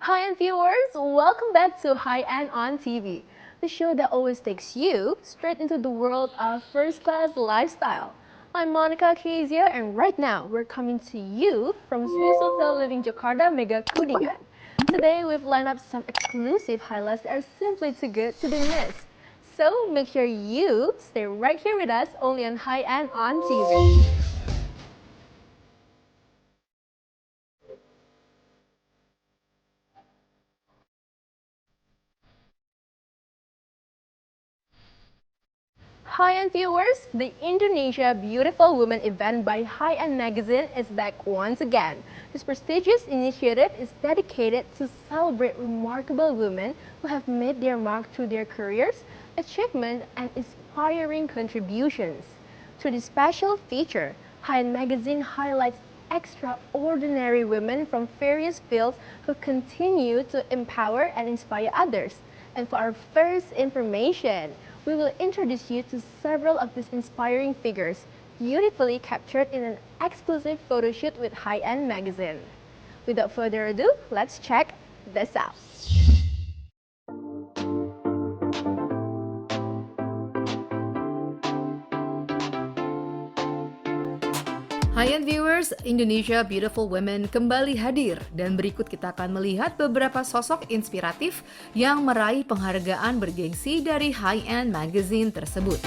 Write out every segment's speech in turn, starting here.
Hi, and viewers, welcome back to High End on TV, the show that always takes you straight into the world of first class lifestyle. I'm Monica Kezia, and right now we're coming to you from Swiss Hotel Living Jakarta Mega Kuningan. Today we've lined up some exclusive highlights that are simply too good to be missed. So make sure you stay right here with us only on High End on TV. Hi-end viewers, the Indonesia Beautiful Woman event by High-End Magazine is back once again. This prestigious initiative is dedicated to celebrate remarkable women who have made their mark through their careers, achievement, and inspiring contributions. Through this special feature, High-End Magazine highlights extraordinary women from various fields who continue to empower and inspire others. And for our first information, we will introduce you to several of these inspiring figures, beautifully captured in an exclusive photo shoot with High End Magazine. Without further ado, let's check this out. Hi-end viewers, Indonesia Beautiful Women kembali hadir dan berikut kita akan melihat beberapa sosok inspiratif yang meraih penghargaan bergengsi dari High-End Magazine tersebut.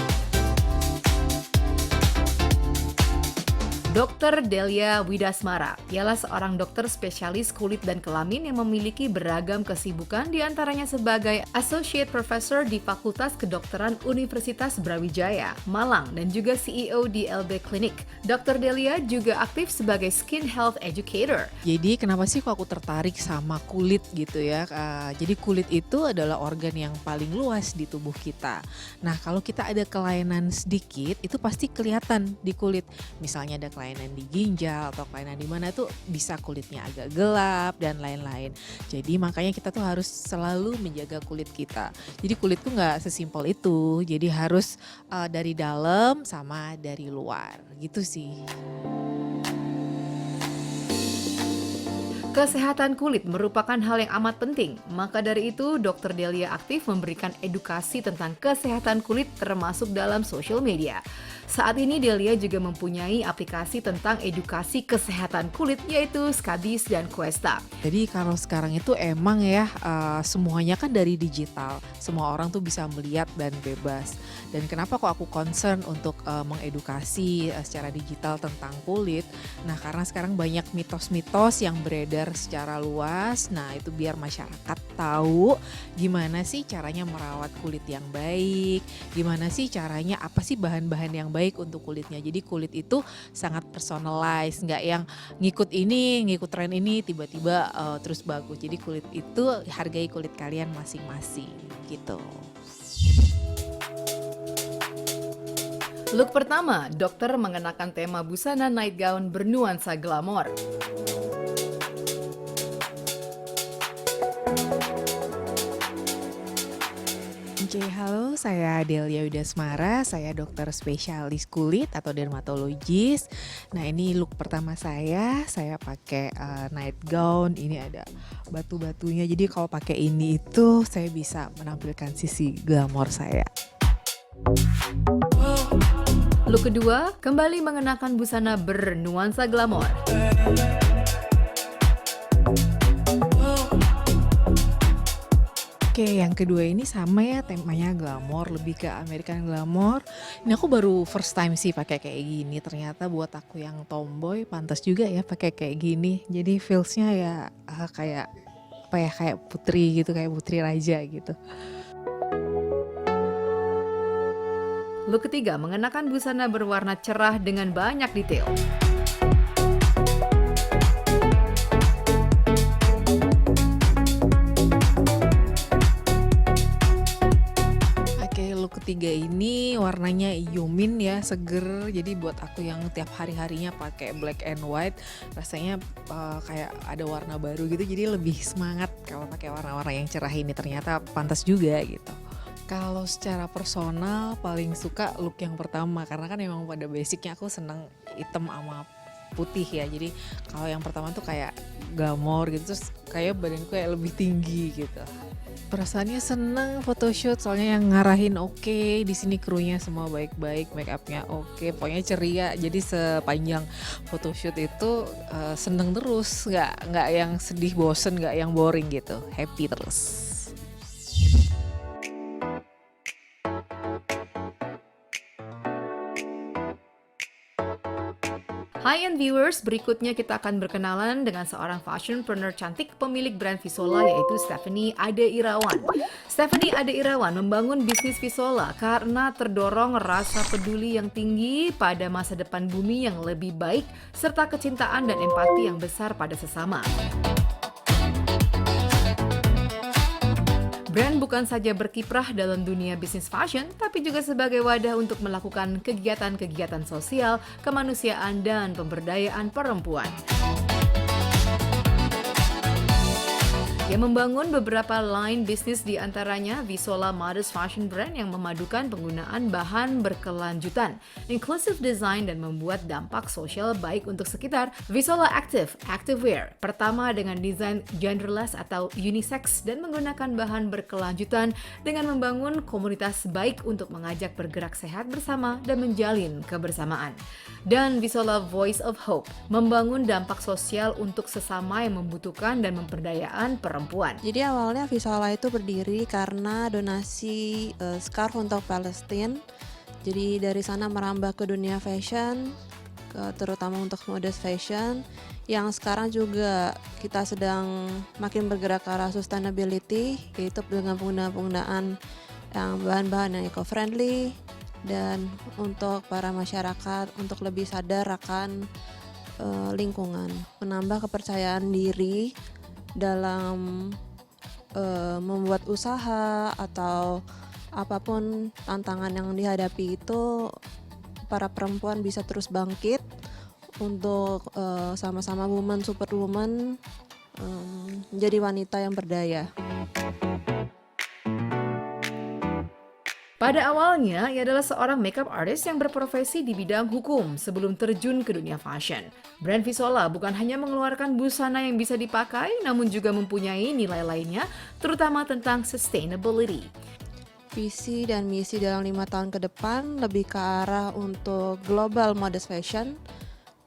Dr. Delia Widasmara ialah seorang dokter spesialis kulit dan kelamin yang memiliki beragam kesibukan diantaranya sebagai Associate Professor di Fakultas Kedokteran Universitas Brawijaya, Malang dan juga CEO di LB Clinic. Dr. Delia juga aktif sebagai Skin Health Educator. Jadi kenapa sih kok aku tertarik sama kulit gitu ya? Jadi kulit itu adalah organ yang paling luas di tubuh kita. Nah kalau kita ada kelainan sedikit itu pasti kelihatan di kulit. Misalnya ada kelainan di ginjal atau kelainan di mana tuh bisa kulitnya agak gelap dan lain-lain. Jadi makanya kita tuh harus selalu menjaga kulit kita. Jadi kulit tuh nggak sesimpel itu. Jadi harus dari dalam sama dari luar gitu sih. Kesehatan kulit merupakan hal yang amat penting, maka dari itu Dr. Delia aktif memberikan edukasi tentang kesehatan kulit termasuk dalam sosial media. Saat ini Delia juga mempunyai aplikasi tentang edukasi kesehatan kulit yaitu Skabis dan Questa. Jadi kalau sekarang itu emang ya semuanya kan dari digital, semua orang tuh bisa melihat dan bebas. Dan kenapa kok aku concern untuk mengedukasi secara digital tentang kulit? Nah karena sekarang banyak mitos-mitos yang beredar secara luas. Nah itu biar masyarakat tahu gimana sih caranya merawat kulit yang baik, gimana sih caranya, apa sih bahan-bahan yang baik untuk kulitnya. Jadi kulit itu sangat personalized, nggak yang ngikut ini, ngikut tren ini tiba-tiba terus bagus. Jadi kulit itu hargai kulit kalian masing-masing gitu. Look pertama, dokter mengenakan tema busana night gown bernuansa glamor. Halo, saya Delia Widasmara, saya dokter spesialis kulit atau dermatologis. Nah ini look pertama saya pakai night gown, ini ada batu-batunya. Jadi kalau pakai ini itu saya bisa menampilkan sisi glamor saya. Look kedua, kembali mengenakan busana bernuansa glamor. Oke, yang kedua ini sama ya, temanya glamor, lebih ke American Glamour. Ini aku baru first time sih pakai kayak gini. Ternyata buat aku yang tomboy pantas juga ya pakai kayak gini. Jadi feelsnya ya kayak apa ya, kayak putri gitu, kayak putri raja gitu. Look ketiga, mengenakan busana berwarna cerah dengan banyak detail. Look ketiga ini warnanya yumin ya, seger. Jadi buat aku yang tiap hari-harinya pakai black and white, rasanya kayak ada warna baru gitu. Jadi lebih semangat kalau pakai warna-warna yang cerah ini, ternyata pantas juga gitu. Kalau secara personal paling suka look yang pertama karena kan emang pada basicnya aku seneng hitam sama putih ya. Jadi kalau yang pertama tuh kayak gamor gitu, terus kayak badanku kayak lebih tinggi gitu. Perasaannya seneng photoshoot soalnya yang ngarahin oke, di sini krunya semua baik-baik, make upnya oke, pokoknya ceria. Jadi sepanjang photoshoot itu seneng terus, nggak yang sedih bosen, nggak yang boring gitu, happy terus. Hi-end viewers, berikutnya kita akan berkenalan dengan seorang fashionpreneur cantik pemilik brand Visola yaitu Stephanie Ade Irawan. Stephanie Ade Irawan membangun bisnis Visola karena terdorong rasa peduli yang tinggi pada masa depan bumi yang lebih baik serta kecintaan dan empati yang besar pada sesama. Brand bukan saja berkiprah dalam dunia bisnis fashion, tapi juga sebagai wadah untuk melakukan kegiatan-kegiatan sosial, kemanusiaan, dan pemberdayaan perempuan. Yang membangun beberapa line bisnis di antaranya Visola Modest Fashion Brand yang memadukan penggunaan bahan berkelanjutan, inclusive design dan membuat dampak sosial baik untuk sekitar. Visola Active, Activewear, pertama dengan desain genderless atau unisex dan menggunakan bahan berkelanjutan dengan membangun komunitas baik untuk mengajak bergerak sehat bersama dan menjalin kebersamaan. Dan Visola Voice of Hope, membangun dampak sosial untuk sesama yang membutuhkan dan pemberdayaan perempuan. Jadi awalnya Visola itu berdiri karena donasi scarf untuk Palestina. Jadi dari sana merambah ke dunia fashion, terutama untuk modest fashion, yang sekarang juga kita sedang makin bergerak ke arah sustainability, yaitu dengan penggunaan yang bahan-bahan yang eco-friendly, dan untuk para masyarakat untuk lebih sadar akan lingkungan, menambah kepercayaan diri dalam membuat usaha atau apapun tantangan yang dihadapi itu, para perempuan bisa terus bangkit untuk sama-sama woman superwoman menjadi wanita yang berdaya. Pada awalnya, ia adalah seorang makeup artist yang berprofesi di bidang hukum sebelum terjun ke dunia fashion. Brand Visola bukan hanya mengeluarkan busana yang bisa dipakai, namun juga mempunyai nilai lainnya, terutama tentang sustainability. Visi dan misi dalam 5 tahun ke depan lebih ke arah untuk global modest fashion,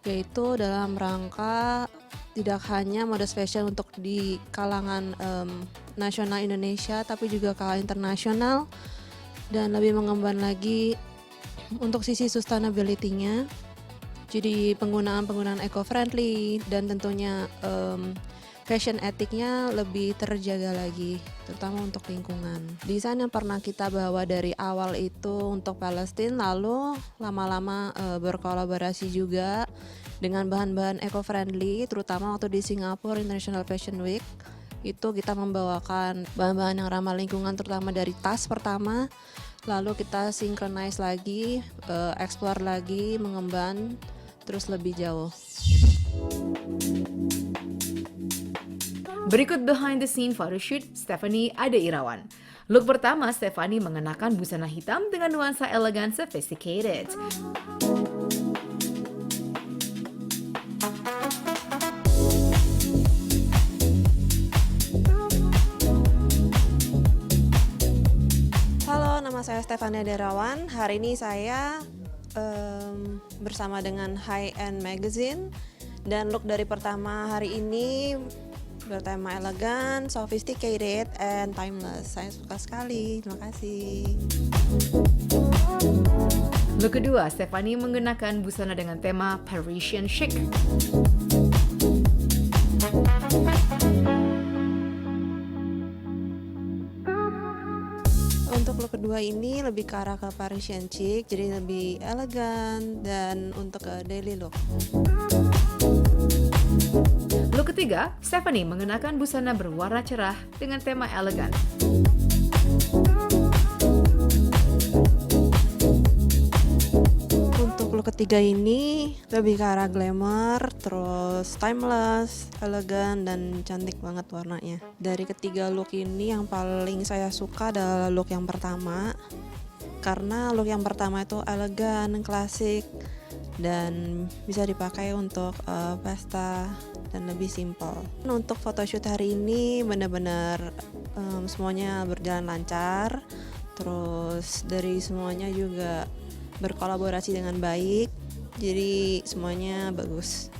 yaitu dalam rangka tidak hanya modest fashion untuk di kalangan nasional Indonesia, tapi juga kalangan internasional, dan lebih mengembangkan lagi untuk sisi sustainability-nya. Jadi penggunaan eco-friendly dan tentunya fashion etiknya lebih terjaga lagi, terutama untuk lingkungan. Desain yang pernah kita bawa dari awal itu untuk Palestina, lalu lama-lama berkolaborasi juga dengan bahan-bahan eco-friendly, terutama waktu di Singapore International Fashion Week. Itu kita membawakan bahan-bahan yang ramah lingkungan, terutama dari tas pertama, lalu kita synchronize lagi, explore lagi, mengembang terus lebih jauh. Berikut behind the scene photoshoot Stephanie Ade Irawan. Look pertama, Stephanie mengenakan busana hitam dengan nuansa elegan sophisticated. Nama saya Stephanie Ade Irawan. Hari ini saya bersama dengan High End Magazine, dan look dari pertama hari ini bertema elegan, sophisticated, and timeless. Saya suka sekali. Terima kasih. Look kedua, Stephanie mengenakan busana dengan tema Parisian chic. Untuk look kedua ini lebih ke arah ke Parisian chic, jadi lebih elegan dan untuk ke daily look. Look ketiga, Stephanie mengenakan busana berwarna cerah dengan tema elegan. Untuk look ketiga ini lebih ke arah glamour, terus timeless, elegan, dan cantik banget warnanya. Dari ketiga look ini yang paling saya suka adalah look yang pertama, karena look yang pertama itu elegan, klasik, dan bisa dipakai untuk pesta dan lebih simpel. Untuk photoshoot hari ini benar-benar semuanya berjalan lancar, terus dari semuanya juga berkolaborasi dengan baik, jadi semuanya bagus.